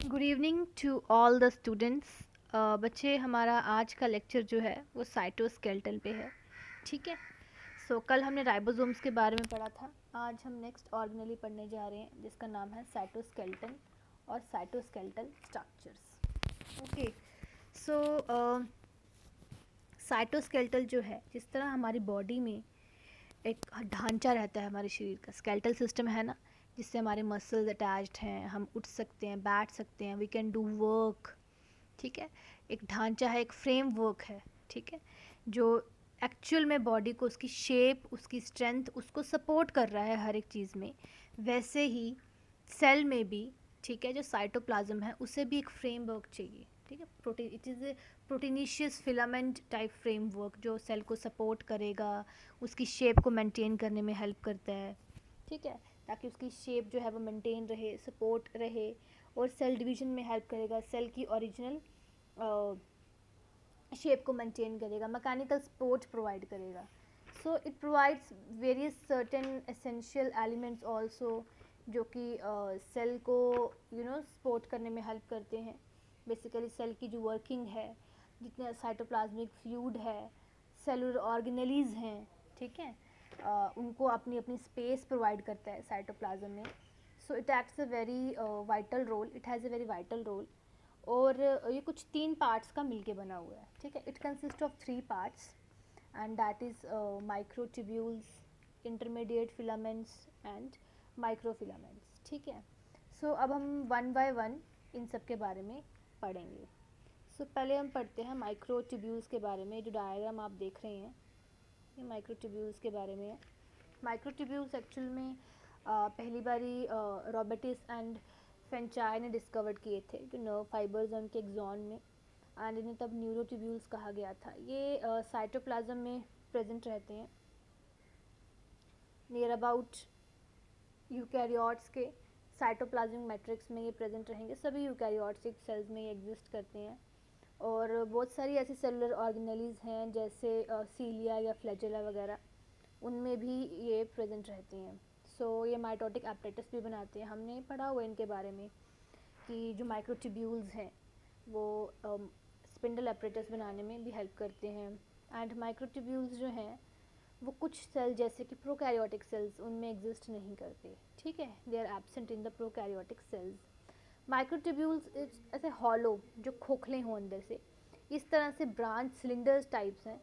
Good evening to all the students. बच्चे, हमारा आज का लेक्चर जो है वो साइटोस्केलेटल पे है। ठीक है। कल हमने राइबोसोम्स के बारे में पढ़ा था। आज हम नेक्स्ट ऑर्गेनेली पढ़ने जा रहे हैं जिसका नाम है साइटोस्केलेटन और साइटोस्केलेटल स्ट्रक्चर्स। ओके। सो साइटोस्केलेटल जो है, जिस तरह हमारी बॉडी में एक ढांचा रहता है हमारे शरीर का, स्केलेटल सिस्टम है ना, जिससे हमारे मसल्स अटैच्ड हैं, हम उठ सकते हैं, बैठ सकते हैं, वी कैन डू वर्क। ठीक है। एक ढांचा है, एक फ्रेम वर्क है। ठीक है। जो एक्चुअल में बॉडी को, उसकी शेप, उसकी स्ट्रेंथ, उसको सपोर्ट कर रहा है हर एक चीज़ में। वैसे ही सेल में भी, ठीक है, जो साइटोप्लाज्म है उसे भी एक फ्रेम वर्क चाहिए। ठीक है। Protein, it is a proteinaceous filament type frame work जो सेल को सपोर्ट करेगा, उसकी शेप को मेंटेन करने में हेल्प करता है। ठीक है। ताकि उसकी शेप जो है वो मेंटेन रहे, सपोर्ट रहे, और सेल डिवीजन में हेल्प करेगा, सेल की ओरिजिनल शेप को मेंटेन करेगा, मैकेनिकल सपोर्ट प्रोवाइड करेगा। So it provides various certain essential elements also, जो कि सेल को सपोर्ट करने में हेल्प करते हैं। बेसिकली सेल की जो वर्किंग है, जितने साइटोप्लाज्मिक फ्लूइड है, सेलुलर ऑर्गेनेलीज हैं, ठीक है, उनको अपनी अपनी स्पेस प्रोवाइड करता है साइटोप्लाज्म में। So it acts a very vital role, it has a very vital role. और ये कुछ 3 पार्ट्स का मिलके बना हुआ है। ठीक है। It consist of 3 parts, and that is microtubules, intermediate filaments and microfilaments. ठीक है। अब हम वन बाय वन इन सब के बारे में पढ़ेंगे। पहले हम पढ़ते हैं माइक्रोट्यूब्यूल्स के बारे में। जो डायग्राम आप देख रहे हैं, ये माइक्रोट्यूब्यूल्स के बारे में है। माइक्रोट्यूब्यूल्स एक्चुअल में पहली बारी रॉबर्टिस एंड फेंचाई ने डिस्कवर्ड किए थे, जो नर्व फाइबर्स हैं उनके एक्सॉन में, एंड इन्हें तब न्यूरोट्यूब्यूल्स कहा गया था। ये साइटोप्लाज्म में प्रेजेंट रहते हैं, नियर अबाउट यूकैरियोट्स के साइटोप्लाज्मिक मैट्रिक्स में ये प्रेजेंट रहेंगे। सभी यूकैरियोटिक सेल्स में ये एग्जिस्ट करते हैं। और बहुत सारी ऐसी सेलुलर ऑर्गेनेलीज हैं, जैसे सीलिया या फ्लैजेला वगैरह, उनमें भी ये प्रेजेंट रहती हैं। ये माइटोटिक एपरेटस भी बनाते हैं। हमने पढ़ा हुआ इनके बारे में कि जो माइक्रोट्यूब्यूल्स हैं वो स्पिंडल एपरेटस बनाने में भी हेल्प करते हैं। एंड माइक्रोट्यूब्यूल्स जो हैं वो कुछ सेल, जैसे कि प्रोकैरियोटिक सेल्स, उनमें एग्जिस्ट नहीं करते। ठीक है। They are absent in the prokaryotic cells. Microtubules ऐसे हॉलो, जो खोखले हों अंदर से, इस तरह से ब्रांच सिलेंडर्स टाइप्स हैं,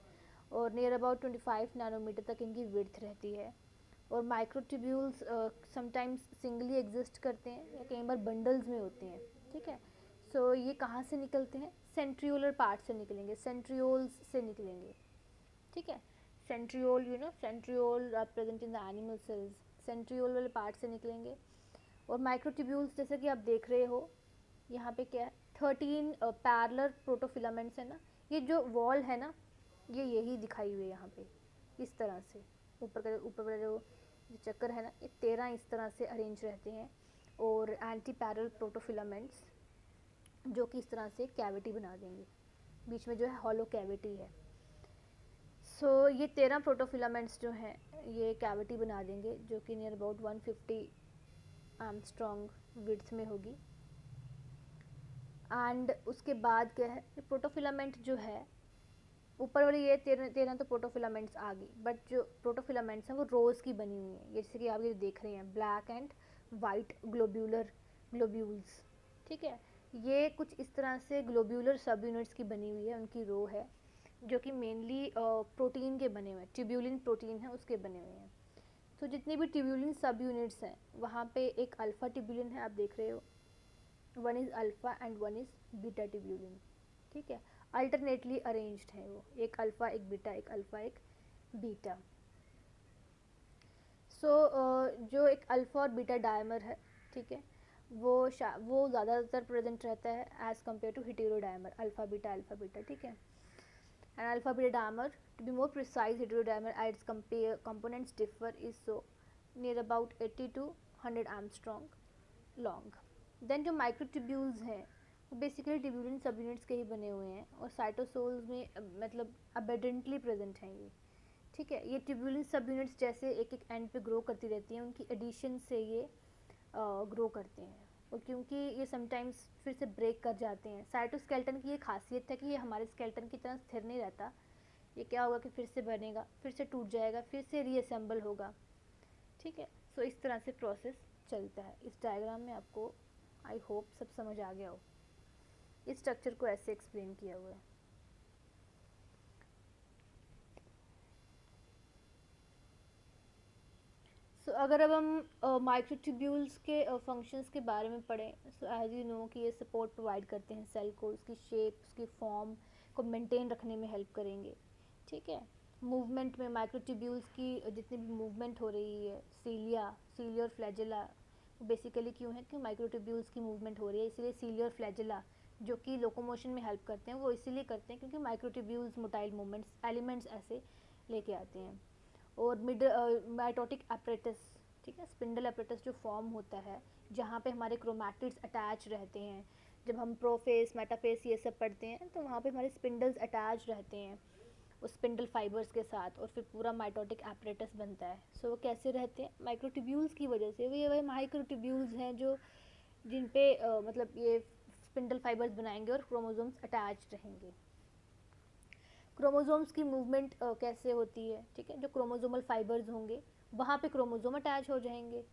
और नियर अबाउट 25 नैनोमीटर तक इनकी विड्थ रहती है। और माइक्रोट्यूब्यूल्स समटाइम्स सिंगली एग्जिस्ट करते हैं, या कई बार बंडल्स में होते हैं। ठीक है। ये कहाँ से निकलते हैं? सेंट्रियोलर पार्ट से निकलेंगे, सेंट्रियोल्स से निकलेंगे। ठीक है। Centriole, centriole present in the animal cells, centriole वाले पार्ट से निकलेंगे। और माइक्रोट्यूब्यूल्स, जैसे कि आप देख रहे हो यहाँ पे, क्या है, 13 पैरेलल प्रोटोफिलामेंट्स है ना। ये जो वॉल है ना, ये यही दिखाई हुई है यहाँ पे, इस तरह से। ऊपर वाला जो चक्कर है ना, ये 13 इस तरह से अरेंज रहते हैं। और एंटी पैरेलल प्रोटोफिलामेंट्स, जो कि इस तरह से कैविटी बना देंगे, बीच में जो है हॉलो कैविटी है। ये 13 प्रोटोफिलामेंट्स जो हैं ये कैविटी बना देंगे, जो कि नियर अबाउट 150 आर्मस्ट्रॉन्ग विड्थ में होगी। एंड उसके बाद क्या है, प्रोटोफिलामेंट जो है ऊपर वाली, ये 13 तो प्रोटोफिलामेंट्स आ गई, बट जो प्रोटोफिलामेंट्स हैं वो रोज़ की बनी हुई हैं, जैसे कि आप ये देख रहे हैं, black and white globular globules. ठीक है। ये कुछ इस तरह से ग्लोब्यूलर सब यूनिट्स की बनी हुई है, उनकी रो है, जो कि मेनली प्रोटीन के बने हुए हैं, ट्यूब्यूलिन प्रोटीन है उसके बने हुए हैं। जितने भी ट्यूब्यूलिन सब यूनिट्स हैं, वहाँ पे एक अल्फ़ा ट्यूब्यूलिन है, आप देख रहे हो, one is alpha and one is beta tubulin. ठीक है। अल्टरनेटली अरेंज्ड है वो, एक अल्फ़ा एक बीटा, एक अल्फ़ा एक बीटा। जो एक अल्फ़ा और बीटा डायमर है, ठीक है, वो ज़्यादातर प्रेजेंट रहता है as compare to heterodimer, alpha beta. ठीक है। An alpha beta dimer, to be more precise, heterodimer at its components differ is near about 80 to 100 Armstrong long. Then जो microtubules हैं वो बेसिकली ट्यूब्यूलिन सब यूनिट्स के ही बने हुए हैं, और साइटोसोल्स में मतलब अबेडेंटली प्रेजेंट हैं ये। ठीक है। ये ट्यूब्यूलिन सब यूनिट्स जैसे एक एक एंड पे ग्रो करती रहती हैं, उनकी एडिशन से ये ग्रो करते हैं। और क्योंकि ये समटाइम्स फिर से ब्रेक कर जाते हैं, साइटोस्केलेटन की ये खासियत है कि ये हमारे स्केलेटन की तरह स्थिर नहीं रहता। ये क्या होगा कि फिर से बनेगा, फिर से टूट जाएगा, फिर से रीअसेंबल होगा। ठीक है, सो इस तरह से प्रोसेस चलता है। इस डायग्राम में आपको आई होप सब समझ आ गया हो। इस स्ट्रक्चर को ऐसे एक्सप्लेन किया हुआ है। सो अगर अब हम माइक्रोट्यूब्यूल्स के फंक्शंस के बारे में पढ़ें, सो एज यू नो कि ये सपोर्ट प्रोवाइड करते हैं सेल को, उसकी शेप, उसकी फॉर्म को मेंटेन रखने में हेल्प करेंगे। ठीक है, मूवमेंट में माइक्रोट्यूब्यूल्स की जितनी भी मूवमेंट हो रही है, सीली और फ्लैजेला, बेसिकली क्यों है कि माइक्रोट्यूब्यूल्स की मूवमेंट हो रही है, इसलिए सीली और फ्लैजेला जो कि लोकोमोशन में हेल्प करते हैं वो इसीलिए करते हैं क्योंकि माइक्रोट्यूब्यूल्स मोटाइल मूवमेंट्स एलिमेंट्स ऐसे लेके आते हैं। और मिड माइटोटिक एपरेटस, ठीक है, स्पिंडल एपरेटस जो फॉर्म होता है जहाँ पे हमारे क्रोमैटिड्स अटैच रहते हैं। जब हम प्रोफेस मेटाफेस ये सब पढ़ते हैं तो वहाँ पे हमारे स्पिंडल्स अटैच रहते हैं उस स्पिंडल फाइबर्स के साथ, और फिर पूरा माइटोटिक एपरेटस बनता है। सो वो कैसे रहते हैं? माइक्रोट्यूब्यूल्स की वजह से। वही माइक्रोट्यूब्यूल्स हैं जो जिन पे मतलब ये स्पिंडल फाइबर्स बनाएंगे और क्रोमोसोम्स अटैच रहेंगे। क्रोमोसोम्स की मूवमेंट कैसे होती है? ठीक है, जो क्रोमोसोमल फाइबर्स होंगे वहाँ पे क्रोमोसोम अटैच हो जाएंगे।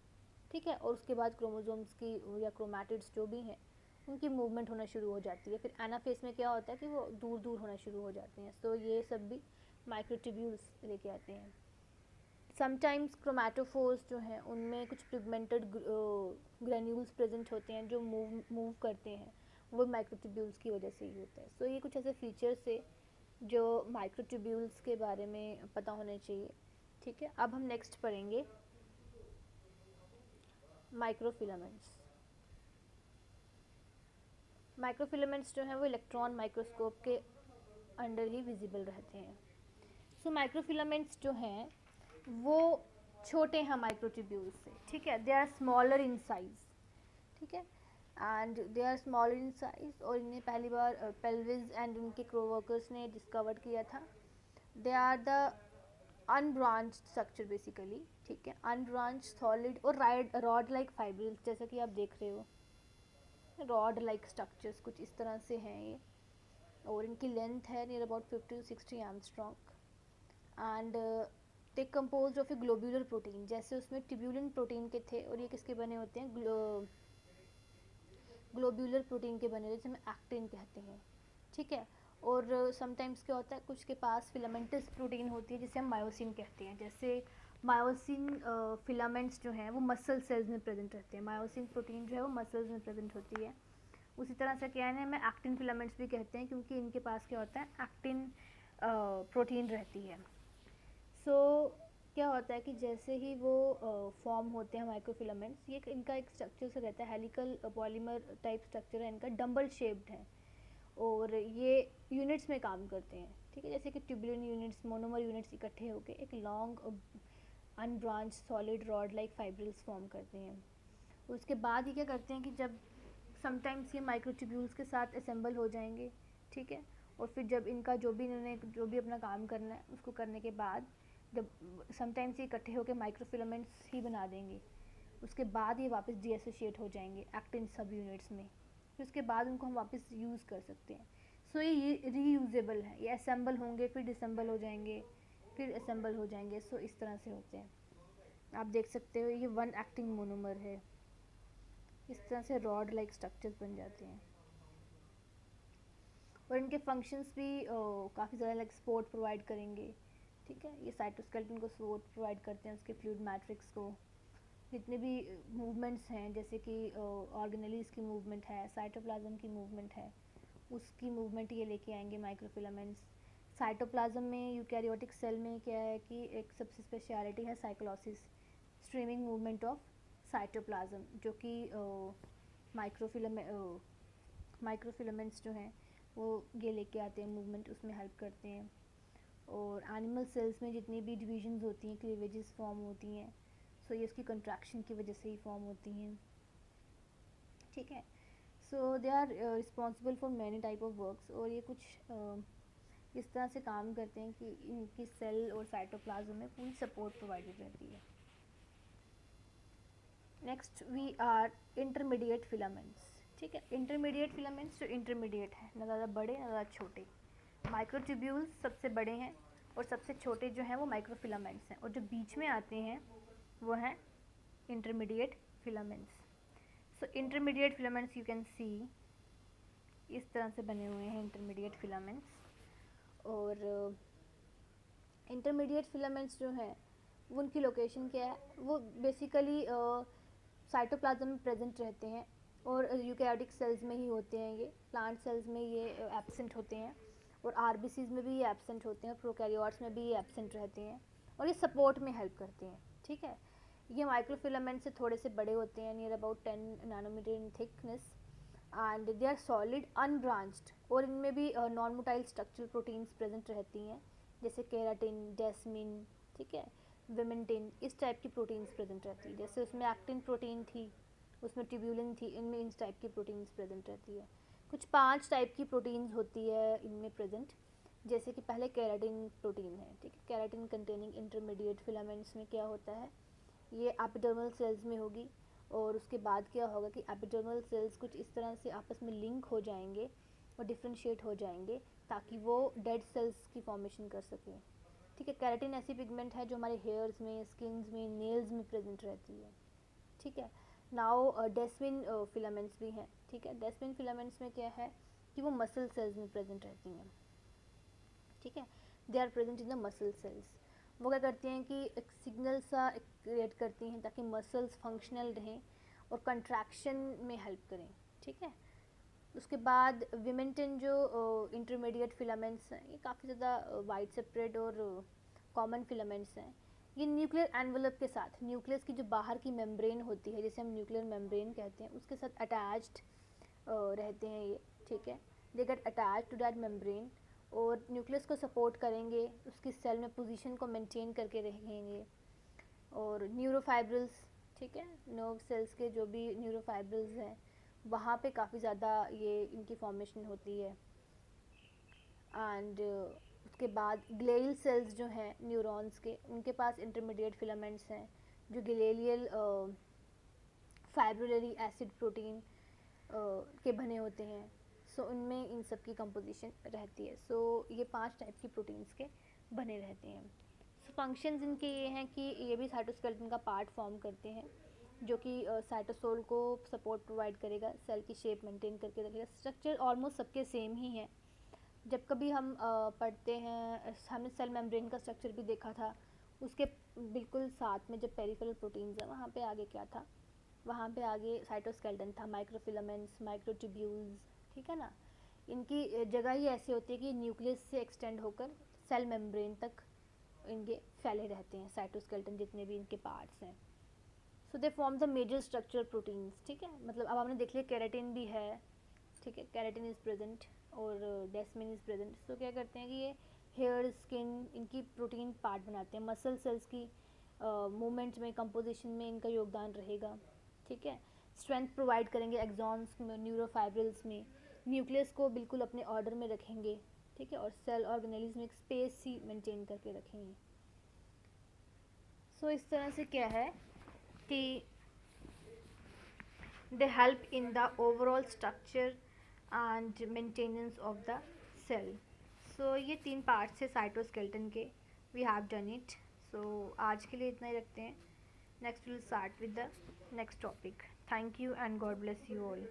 ठीक है, और उसके बाद क्रोमोसोम्स की या क्रोमैटिड्स जो भी हैं उनकी मूवमेंट होना शुरू हो जाती है। फिर एनाफेस में क्या होता है कि वो दूर दूर होना शुरू हो जाते हैं। तो ये सब भी माइक्रोट्यूब्यूल्स लेके आते हैं। समटाइम्स क्रोमैटोफोर्स जो हैं उनमें कुछ पिगमेंटेड ग्रेन्यूल्स प्रेजेंट होते हैं जो मूव करते हैं, वो माइक्रोट्यूब्यूल्स की वजह से ही होता है। सो ये कुछ ऐसे फीचर्स है जो माइक्रोट्यूब्यूल्स के बारे में पता होने चाहिए। ठीक है, अब हम नेक्स्ट पढ़ेंगे माइक्रोफिलामेंट्स। माइक्रोफिलामेंट्स जो हैं वो इलेक्ट्रॉन माइक्रोस्कोप के अंडर ही विजिबल रहते हैं। सो माइक्रोफिलामेंट्स जो हैं वो छोटे हैं माइक्रोट्यूब्यूल्स से। ठीक है, they are smaller in size. ठीक है, and they are smaller in size, और इन्हें पहली बार पेल्विस एंड उनके कोवर्कर्स ने डिस्कवर किया था। They are the unbranched structure basically. ठीक है, अनब्रांच्ड सॉलिड और रॉड लाइक फाइब्रिल्स, जैसा कि आप देख रहे हो रॉड लाइक स्ट्रक्चर्स कुछ इस तरह से हैं ये। और इनकी लेंथ है near about 50 to 60 angstrom and they compose of A globular protein. जैसे उसमें ट्यूब्यूलिन प्रोटीन के थे, और ये किसके बने होते हैं? ग्लोब्यूलर प्रोटीन के बने, जैसे हम एक्टिन कहते हैं। ठीक है, और समटाइम्स क्या होता है कुछ के पास फिलामेंटस प्रोटीन होती है जिसे हम मायोसिन कहते हैं। जैसे मायोसिन फिलामेंट्स जो हैं वो मसल सेल्स में प्रेजेंट रहते हैं। मायोसिन प्रोटीन जो है वो मसल्स में प्रेजेंट होती है। उसी तरह से क्या है हमें एक्टिन फिलामेंट्स भी कहते हैं क्योंकि इनके पास क्या होता है एक्टिन प्रोटीन रहती है। सो क्या होता है कि जैसे ही वो फॉर्म होते हैं माइक्रोफिलामेंट्स, ये इनका एक स्ट्रक्चर से रहता है, हेलिकल पॉलीमर टाइप स्ट्रक्चर है इनका, डम्बल शेप्ड है, और ये यूनिट्स में काम करते हैं। ठीक है, जैसे कि ट्यूबुलिन यूनिट्स, मोनोमर यूनिट्स इकट्ठे होकर एक long unbranch solid rod like fibrils form करते हैं। उसके बाद ये क्या करते हैं कि जब समटाइम्स ये माइक्रोट्यूब्यूल्स के साथ असेंबल हो जाएंगे। ठीक है, और फिर जब इनका जो भी अपना काम करना है उसको करने के बाद जब समटाइम्स ये इकट्ठे होकर माइक्रोफिलामेंट्स ही बना देंगे, उसके बाद ये वापस डीएसोशिएट हो जाएंगे एक्टिन सब यूनिट्स में। फिर उसके बाद उनको हम वापस यूज़ कर सकते हैं। सो ये रीयूजेबल है, ये असेंबल होंगे फिर डिसेंबल हो जाएंगे फिर असेंबल हो जाएंगे। सो इस तरह से होते हैं। आप देख सकते हो ये वन एक्टिंग मोनोमर है। इस तरह से रॉड लाइक स्ट्रक्चर्स बन जाते हैं, और इनके फंक्शंस भी काफ़ी ज़्यादा लाइक सपोर्ट प्रोवाइड करेंगे। ठीक है, ये साइटोस्केलेटन को सपोर्ट प्रोवाइड करते हैं, उसके फ्लूइड मैट्रिक्स को। जितने भी मूवमेंट्स हैं जैसे कि ऑर्गेनेलीज की मूवमेंट है, साइटोप्लाज्म की मूवमेंट है, उसकी मूवमेंट ये लेके आएंगे माइक्रोफिलामेंट्स। साइटोप्लाज्म में यूकैरियोटिक सेल में क्या है कि एक सबसे स्पेशलिटी है cyclosis, streaming movement of cytoplasm, जो कि माइक्रोफिलामेंट्स जो हैं वो ये लेके आते हैं मूवमेंट, उसमें हेल्प करते हैं। और एनिमल सेल्स में जितनी भी डिविजन्स होती हैं, क्लीवेजेस फॉर्म होती हैं, सो ये उसकी कंट्रैक्शन की वजह से ही फॉर्म होती हैं। ठीक है, so they are responsible for many type of works, और ये कुछ इस तरह से काम करते हैं कि इनकी सेल और साइटोप्लाज्म में पूरी सपोर्ट प्रोवाइडेड रहती है। Next we are intermediate filaments. ठीक है, इंटरमीडिएट फिलामेंट्स जो इंटरमीडिएट है, ना ज़्यादा बड़े ना ज़्यादा छोटे। माइक्रोट्यूब्यूल्स सबसे बड़े हैं और सबसे छोटे जो हैं वो माइक्रोफिलामेंट्स हैं, और जो बीच में आते हैं वो हैं intermediate filaments. So intermediate filaments you can see इस तरह से बने हुए हैं इंटरमीडिएट फिलामेंट्स। और इंटरमीडिएट फिलामेंट्स जो हैं वो उनकी लोकेशन क्या है, वो बेसिकली साइटोप्लाज्म में प्रेजेंट रहते हैं और यूकैरियोटिक सेल्स में ही होते हैं। ये प्लांट सेल्स में ये एब्सेंट होते हैं, और आरबीसीज में भी ये एब्सेंट होते हैं, प्रोकैरियोट्स में भी ये एब्सेंट रहते हैं, और ये सपोर्ट में हेल्प करते हैं। ठीक है, ये माइक्रोफिलामेंट से थोड़े से बड़े होते हैं, near about 10 nanometre in thickness, and they are solid unbranched, और इनमें भी non motile structural proteins present रहती हैं, जैसे केराटिन, डेस्मिन, ठीक है, विमेंटिन, इस टाइप की प्रोटीन्स प्रेजेंट रहती है। जैसे उसमें एक्टिन प्रोटीन थी, उसमें ट्यूब्यूलिन थी, इनमें इस टाइप की प्रोटीन्स प्रेजेंट रहती है। कुछ 5 टाइप की प्रोटीन्स होती है इनमें प्रेजेंट, जैसे कि पहले केराटिन प्रोटीन है। ठीक है, केराटिन कंटेनिंग इंटरमीडिएट फिलामेंट्स में क्या होता है, ये एपिडर्मल सेल्स में होगी, और उसके बाद क्या होगा कि एपिडर्मल सेल्स कुछ इस तरह से आपस में लिंक हो जाएंगे और डिफ्रेंशिएट हो जाएंगे ताकि वो डेड सेल्स की फॉर्मेशन कर सकें। ठीक है, केराटिन ऐसी पिगमेंट है जो हमारे हेयर्स में, स्किन्स में, नेल्स में प्रेजेंट रहती है। ठीक है, नाउ डेस्मिन फिलामेंट्स भी हैं। ठीक है, डेस्मिन फिलामेंट्स में क्या है कि वो मसल सेल्स में प्रेजेंट रहती हैं। ठीक है, they are present in the muscle cells. वो क्या करती हैं कि एक सिग्नल सा क्रिएट करती हैं ताकि मसल्स फंक्शनल रहें और कंट्रैक्शन में हेल्प करें। ठीक है, उसके बाद विमेंटिन जो इंटरमीडिएट फिलामेंट्स हैं, ये काफ़ी ज़्यादा वाइड सेपरेट और कॉमन फिलामेंट्स हैं। ये न्यूक्लियर एनवलप के साथ, न्यूक्लियस की जो बाहर की मेम्ब्रेन होती है, जिसे हम न्यूक्लियर मेम्ब्रेन कहते हैं, उसके साथ अटैच्ड रहते हैं ये। ठीक है, they get attach to that membrane, और न्यूक्लियस को सपोर्ट करेंगे, उसकी सेल में पोजीशन को मेंटेन करके रहेंगे। और न्यूरोफाइब्रिल्स, ठीक है, नर्व सेल्स के जो भी न्यूरोफाइब्रिल्स हैं वहाँ पे काफ़ी ज़्यादा ये इनकी फॉर्मेशन होती है। एंड उसके बाद ग्लेल सेल्स जो हैं न्यूरॉन्स के, उनके पास इंटरमीडिएट फिलामेंट्स हैं जो ग्लेलियल फाइब्रिलरी एसिड प्रोटीन के बने होते हैं। सो उनमें इन सब की कंपोजिशन रहती है। सो ये 5 टाइप की प्रोटीन्स के बने रहते हैं। सो फंक्शंस इनके ये हैं कि ये भी साइटोस्केलेटन का पार्ट फॉर्म करते हैं, जो कि साइटोसोल को सपोर्ट प्रोवाइड करेगा, सेल की शेप मेंटेन करके रखेगा। स्ट्रक्चर ऑलमोस्ट सबके सेम ही है। जब कभी हम पढ़ते हैं, हमने सेल मेम्ब्रेन का स्ट्रक्चर भी देखा था, उसके बिल्कुल साथ में जब पेरिफेरल प्रोटीन्स है वहाँ पे आगे क्या था, वहाँ पे आगे साइटोस्केलेटन था, माइक्रोफिलामेंट्स, माइक्रोट्यूब्यूल्स। ठीक है ना, इनकी जगह ही ऐसी होती है कि न्यूक्लियस से एक्सटेंड होकर सेल मेम्ब्रेन तक इनके फैले रहते हैं साइटोस्केलेटन, जितने भी इनके पार्ट्स हैं। So they form the major structural proteins. ठीक है, मतलब अब हमने देख लिया केराटिन भी है। ठीक है, केराटिन इज़ प्रेजेंट और डेस्मिन इज़ प्रेजेंट। सो क्या करते हैं कि ये हेयर, स्किन, इनकी प्रोटीन पार्ट बनाते हैं। मसल सेल्स की मूवमेंट्स में, कंपोजिशन में इनका योगदान रहेगा। ठीक है, स्ट्रेंथ प्रोवाइड करेंगे एक्सॉन्स में, न्यूरोफाइब्रिल्स में, न्यूक्लियस को बिल्कुल अपने ऑर्डर में रखेंगे। ठीक है, और सेल ऑर्गेनेल्स में एक स्पेस ही मेंटेन करके रखेंगे। सो इस तरह से क्या है कि they help in the overall structure and maintenance of the cell. So ये 3 पार्ट्स है साइटोस्केलेटन के, we have done it. So आज के लिए इतना ही रखते हैं. Next we'll start with the next topic. Thank you and God bless you all.